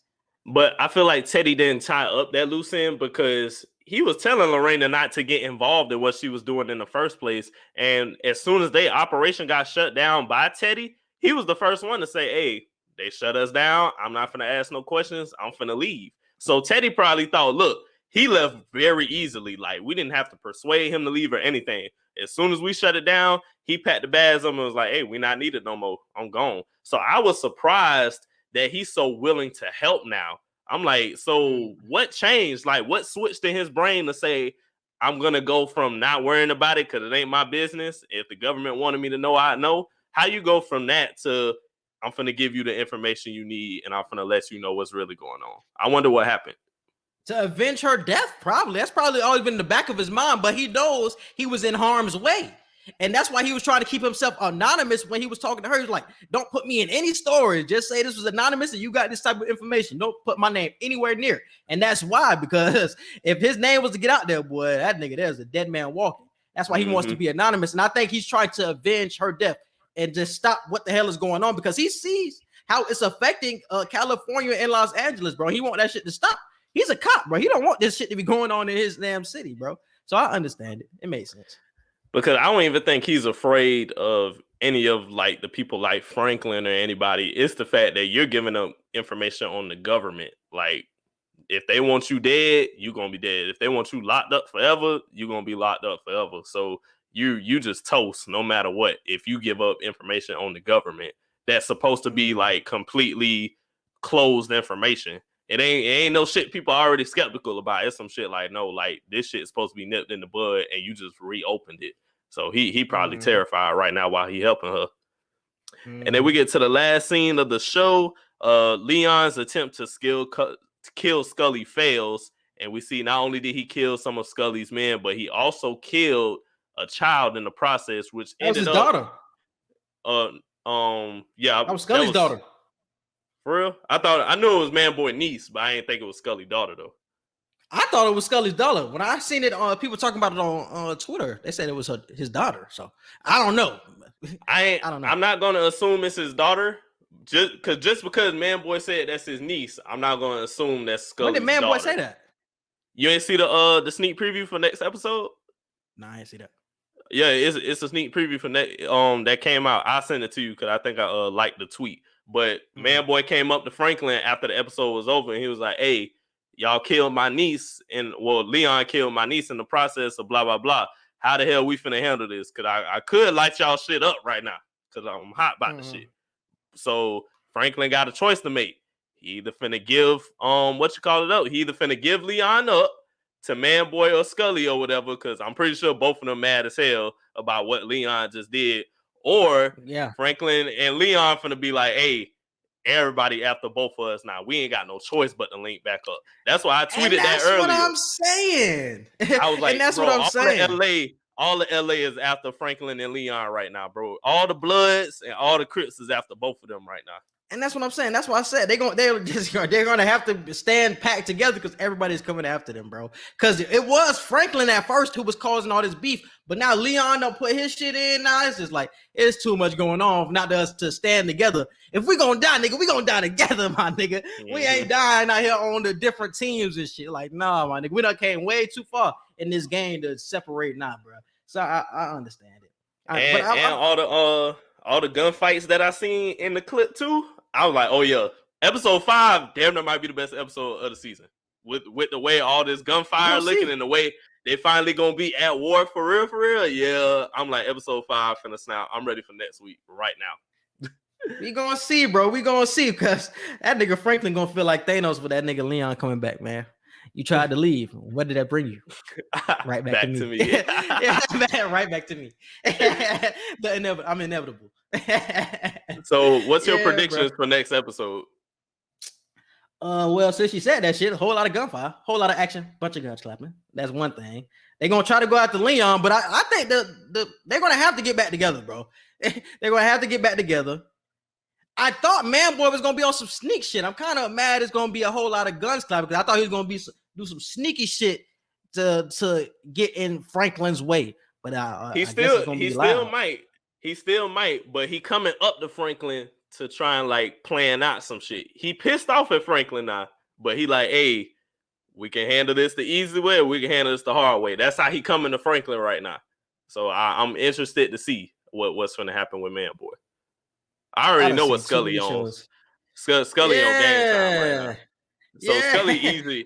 But I feel like Teddy didn't tie up that loose end because he was telling Lorena not to get involved in what she was doing in the first place. And as soon as their operation got shut down by Teddy, he was the first one to say, hey, they shut us down. I'm not finna ask no questions. I'm finna leave. So Teddy probably thought, look, he left very easily. Like, we didn't have to persuade him to leave or anything. As soon as we shut it down, he packed the bags up and was like, hey, we not needed no more. I'm gone. So I was surprised that he's so willing to help now. I'm like, so what changed? Like, what switched in his brain to say, I'm going to go from not worrying about it because it ain't my business. If the government wanted me to know, I'd know. How you go from that to, I'm going to give you the information you need and I'm going to let you know what's really going on? I wonder what happened. To avenge her death, probably. That's probably always been in the back of his mind, but he knows he was in harm's way. And that's why he was trying to keep himself anonymous when he was talking to her. He was like, don't put me in any story. Just say this was anonymous and you got this type of information. Don't put my name anywhere near. And that's why, because if his name was to get out there, boy, that nigga there's a dead man walking. That's why he wants to be anonymous. And I think he's trying to avenge her death and just stop what the hell is going on, because he sees how it's affecting California and Los Angeles, bro. He want that shit to stop. He's a cop, bro. He don't want this shit to be going on in his damn city, bro. So I understand it. It makes sense. Because I don't even think he's afraid of any of like the people like Franklin or anybody. It's the fact that you're giving them information on the government. Like, if they want you dead, you're going to be dead. If they want you locked up forever, you're going to be locked up forever. So you just toast no matter what. If you give up information on the government, that's supposed to be like completely closed information. It ain't no shit people are already skeptical about. It's some shit like, no, like this shit is supposed to be nipped in the bud and you just reopened it. So he probably terrified right now while he helping her. And then we get to the last scene of the show. Leon's attempt to kill Scully fails. And we see not only did he kill some of Scully's men, but he also killed a child in the process, which ended his up daughter. Yeah, that was Scully's daughter. For real? I knew it was Man Boy niece, but I didn't think it was Scully's daughter though. I thought it was Scully's daughter. When I seen it on people talking about it on Twitter, they said it was his daughter. So I don't know. I don't know. I'm not gonna assume it's his daughter. Just because Man Boy said that's his niece, I'm not gonna assume that's Scully's daughter. When did Man Boy say that? You ain't see the sneak preview for next episode? Nah, I didn't see that. Yeah, it's a sneak preview for that came out. I'll send it to you because I think I liked the tweet. But Man Boy came up to Franklin after the episode was over and he was like, hey, y'all killed my niece, and Leon killed my niece in the process of blah blah blah. How the hell we finna handle this? Cause I could light y'all shit up right now because I'm hot about the shit. So Franklin got a choice to make. He either finna give he either finna give Leon up to Man Boy or Scully or whatever, because I'm pretty sure both of them mad as hell about what Leon just did, Or Yeah. Franklin and Leon finna be like, hey, everybody after both of us now. We ain't got no choice but to link back up. That's why I tweeted that earlier. That's what I'm saying. I was like, and that's bro, what I'm saying. all the LA is after Franklin and Leon right now, bro. All the Bloods and all the Crips is after both of them right now. And that's what I'm saying. That's why I said they're gonna have to stand packed together because everybody's coming after them, bro. Because it was Franklin at first who was causing all this beef, but now Leon don't put his shit in. Now it's just like it's too much going on, not us to stand together. If we gonna die, nigga, we gonna die together, my nigga. Mm-hmm. We ain't dying out here on the different teams and shit. Like, nah, my nigga, we done came way too far in this game to separate now, bro. So I understand it. All the gunfights that I seen in the clip too. I was like, oh yeah, episode 5, damn, that might be the best episode of the season. With the way all this gunfire looking and the way they finally gonna be at war for real. Yeah, I'm like episode 5 finna snap. I'm ready for next week right now. We gonna see, bro. We gonna see because that nigga Franklin gonna feel like Thanos with that nigga Leon coming back, man. You tried to leave. What did that bring you? Right back to me. Yeah, man, right back to me. I'm inevitable. So, what's your predictions for next episode? Well, since you said that shit, a whole lot of gunfire, whole lot of action, bunch of guns clapping. That's one thing. They're gonna try to go after Leon, but I think they're gonna have to get back together, bro. They're gonna have to get back together. I thought Manboy was gonna be on some sneak shit. I'm kind of mad it's gonna be a whole lot of guns clapping because I thought he was gonna do some sneaky shit to get in Franklin's way. But he still might, but he coming up to Franklin to try and like plan out some shit. He pissed off at Franklin now, but he like, hey, we can handle this the easy way, or we can handle this the hard way. That's how he coming to Franklin right now. So I'm interested to see what's going to happen with Manboy. I already know what Scully owns. Scully on game time right now. So Scully easy.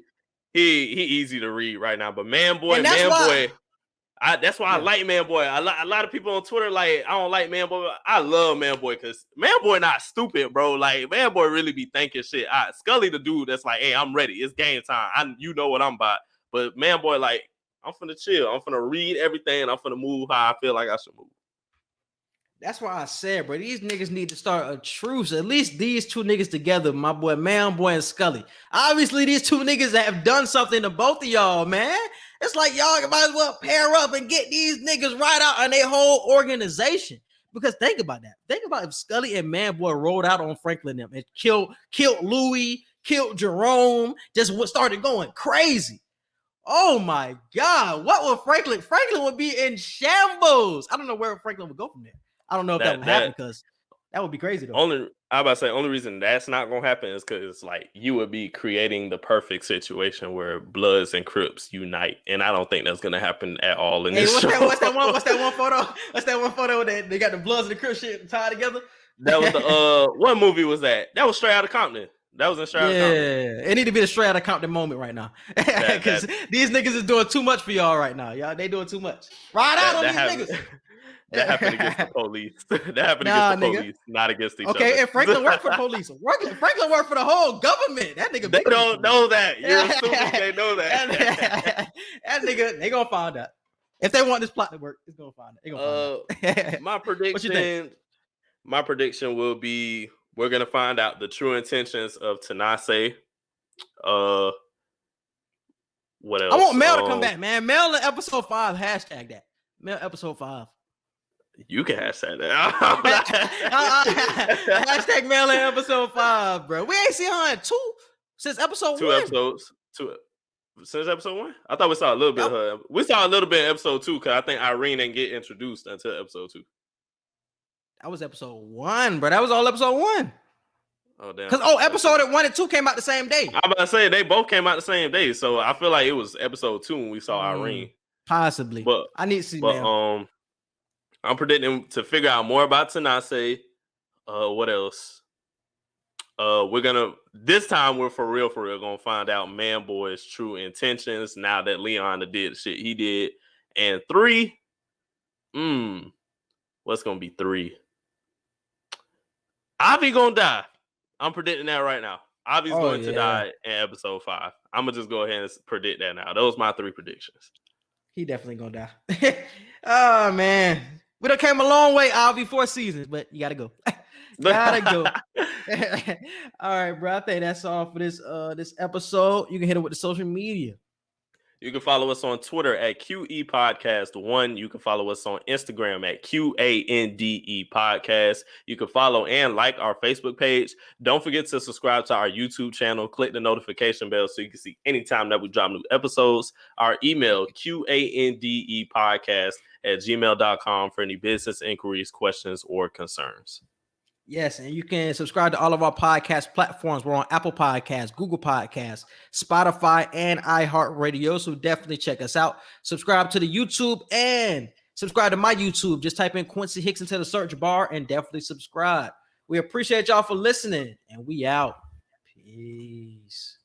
He easy to read right now. But Manboy, that's why I like Manboy. A lot of people on Twitter like I don't like Manboy. I love Manboy because Manboy not stupid, bro. Like Manboy really be thinking shit. Scully the dude that's like, hey, I'm ready. It's game time. You know what I'm about. But Manboy like, I'm finna chill. I'm finna read everything. I'm finna move how I feel like I should move. That's why I said, bro, these niggas need to start a truce. At least these two niggas together, my boy Manboy and Scully. Obviously, these two niggas have done something to both of y'all, man. It's like y'all might as well pair up and get these niggas right out on their whole organization. Because think about that. Think about if Scully and Manboy rolled out on Franklin and killed Louis, killed Jerome, just started going crazy. Oh my God. What would Franklin? Franklin would be in shambles. I don't know where Franklin would go from there. I don't know if that would happen because that would be crazy though. Only reason that's not gonna happen is because like you would be creating the perfect situation where Bloods and Crips unite, and I don't think that's gonna happen at all in this show. What's that one photo? What's that one photo that they got the Bloods and the Crips shit tied together? That was the what movie was that? That was Straight Outta Compton. That was in Straight Outta Compton. Yeah, it need to be a Straight Outta Compton moment right now because these niggas is doing too much for y'all right now. Y'all they doing too much. Ride out on these niggas. That happened against the police. That happened against the police, not against each other. Okay, and Franklin worked for the police. Franklin worked for the whole government. That nigga. They don't know that. You're assuming they know that. That nigga, they gonna find out. If they want this plot to work, it's gonna find out. They gonna find out. My prediction will be we're gonna find out the true intentions of Tanosse. What else? I want Mel to come back, man. Mel in episode 5. Hashtag that. Mel episode 5. You can hashtag that. Hashtag Mel in episode 5, bro. We ain't seen her in 2 since episode 1. Since episode 1? I thought we saw a little bit of her. We saw a little bit in episode 2 because I think Irene didn't get introduced until episode 2. That was episode 1, bro. That was all episode 1. Oh, damn. Because episode 1 and 2 came out the same day. I'm about to say they both came out the same day. So I feel like it was episode 2 when we saw Irene. Possibly. But I need to see Mel. I'm predicting to figure out more about Tanosse. What else? This time we're for real gonna find out Manboy's true intentions now that Leon did the shit he did. And 3, what's gonna be 3? Avi gonna die. I'm predicting that right now. Avi's going to die in episode 5. I'm gonna just go ahead and predict that now. Those are my 3 predictions. He definitely gonna die. Oh man. We done came a long way, I'll be 4 seasons, but you gotta go. Gotta go. All right, bro. I think that's all for this episode. You can hit it with the social media. You can follow us on Twitter at Q&E Podcast 1. You can follow us on Instagram at QANDE Podcast. You can follow and like our Facebook page. Don't forget to subscribe to our YouTube channel. Click the notification bell so you can see anytime that we drop new episodes. Our email, QANDEPodcast@gmail.com for any business inquiries, questions, or concerns. Yes, and you can subscribe to all of our podcast platforms. We're on Apple Podcasts, Google Podcasts, Spotify, and iHeartRadio. So definitely check us out. Subscribe to the YouTube and subscribe to my YouTube. Just type in Quincy Hicks into the search bar and definitely subscribe. We appreciate y'all for listening, and we out. Peace.